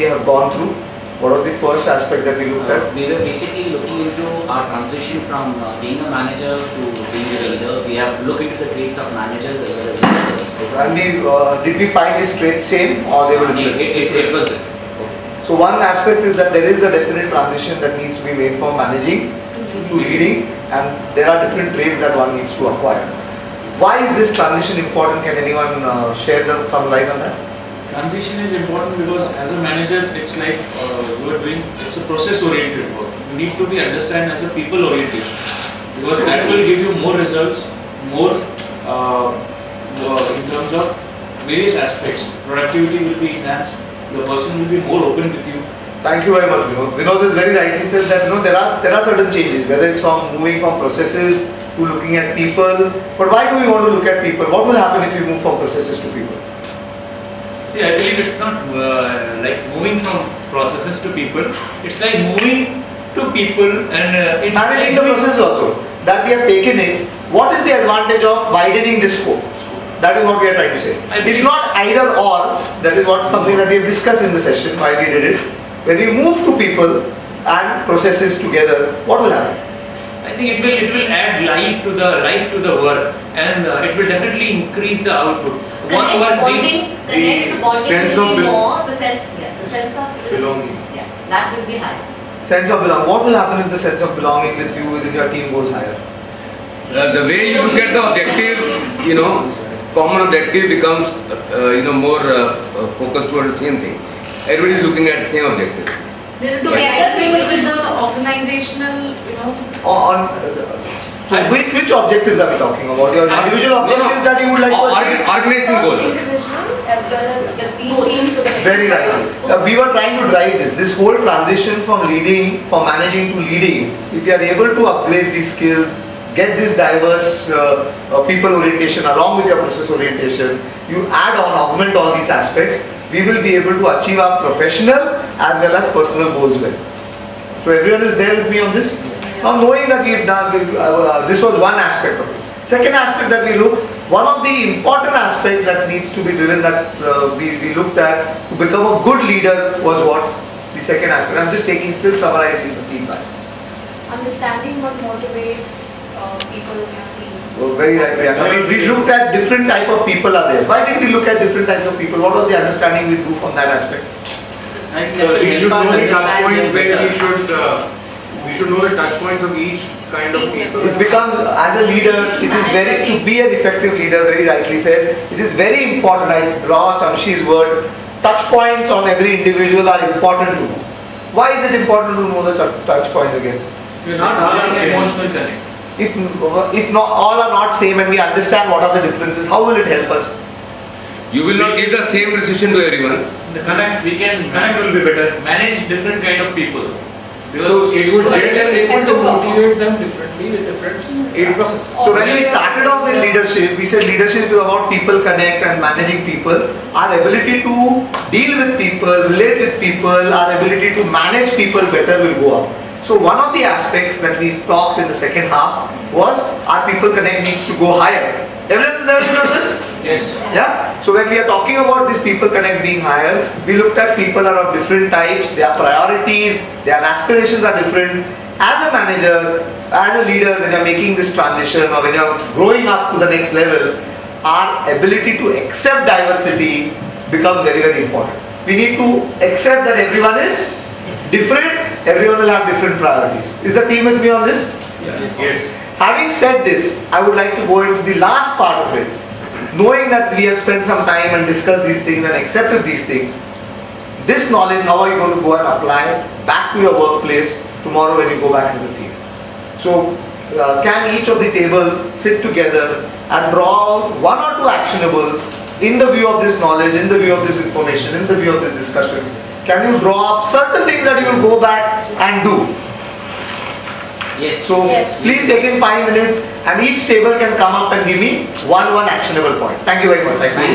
we have gone through? What was the first aspect that we looked at? We were basically looking into our transition from being a manager to being a leader. We have looked into the traits of managers as well as leaders. And did we find these traits same or they were different? It was different. So one aspect is that there is a definite transition that needs to be made from managing to leading, and there are different traits that one needs to acquire. Why is this transition important? Can anyone share some light on that? Transition is important because as a manager, it's like it's a process-oriented work. You need to be understand as a people orientation because that will give you more results, more in terms of various aspects. Productivity will be enhanced. The person will be more open with you. Thank you very much, Vinod. Vinod is very rightly said that there are certain changes, whether it's from moving from processes to looking at people. But why do we want to look at people? What will happen if we move from processes to people? See, I believe it's not like moving from processes to people. It's like moving to people and managing the process also. That we have taken it. What is the advantage of widening this scope? That is what we are trying to say. It's not either or. That is what something that we have discussed in the session why we did it. When we move to people and processes together, what will happen? I think it will add life to the work, and it will definitely increase the output. The sense of belonging. Yeah, that will be higher. Sense of belonging. What will happen if the sense of belonging with you within your team goes higher? The way you look at the objective, common objective becomes, more focused towards the same thing. Everybody is looking at the same objective. Together with the organizational, So which objectives are we talking about? Your individual objectives that you would like to achieve? Organizational goals. As well as the teams. Very right. We were trying to drive this whole transition from managing to leading. If you are able to upgrade these skills, get this diverse people orientation along with your process orientation, you augment all these aspects, we will be able to achieve our professional as well as personal goals well. So everyone is there with me on this? Now knowing that we have done, this was one aspect of it. Second aspect that we looked, one of the important aspects that needs to be driven that we looked at to become a good leader was what? The second aspect. I'm just still summarizing the feedback. Understanding what motivates people in your team. Oh, very right, Priyanka. We looked at different type of people are there. Why did we look at different types of people? What was the understanding we drew from that aspect? We should know the touch points where we should know the touch points of each kind of people. It becomes, as a leader, it is to be an effective leader, very rightly said, it is very important. I draw Samshi's word, touch points on every individual are important to know. Why is it important to know the touch points again? You're not having emotional connect. If not, all are not same and we understand what are the differences, how will it help us? You will not give the same decision to everyone. The connect will be better. Manage different kind of people. So it would able to motivate them differently with different processes. So when we started off with leadership, we said leadership is about people connect and managing people. Our ability to deal with people, relate with people, our ability to manage people better will go up. So one of the aspects that we talked in the second half was our people connect needs to go higher. Everyone is there with this? Yes. Yeah. So when we are talking about this people connect being higher, we looked at people are of different types, their priorities, their aspirations are different. As a manager, as a leader, when you are making this transition or when you are growing up to the next level, our ability to accept diversity becomes very, very important. We need to accept that everyone is different, everyone will have different priorities. Is the team with me on this? Yes. Having said this, I would like to go into the last part of it. Knowing that we have spent some time and discussed these things and accepted these things, this knowledge, how are you going to go and apply back to your workplace tomorrow when you go back to the field? So, can each of the table sit together and draw out one or two actionables in the view of this knowledge, in the view of this information, in the view of this discussion? Can you draw up certain things that you will go back and do? Yes. So please take in 5 minutes and each table can come up and give me one actionable point. Thank you very much. Thank you.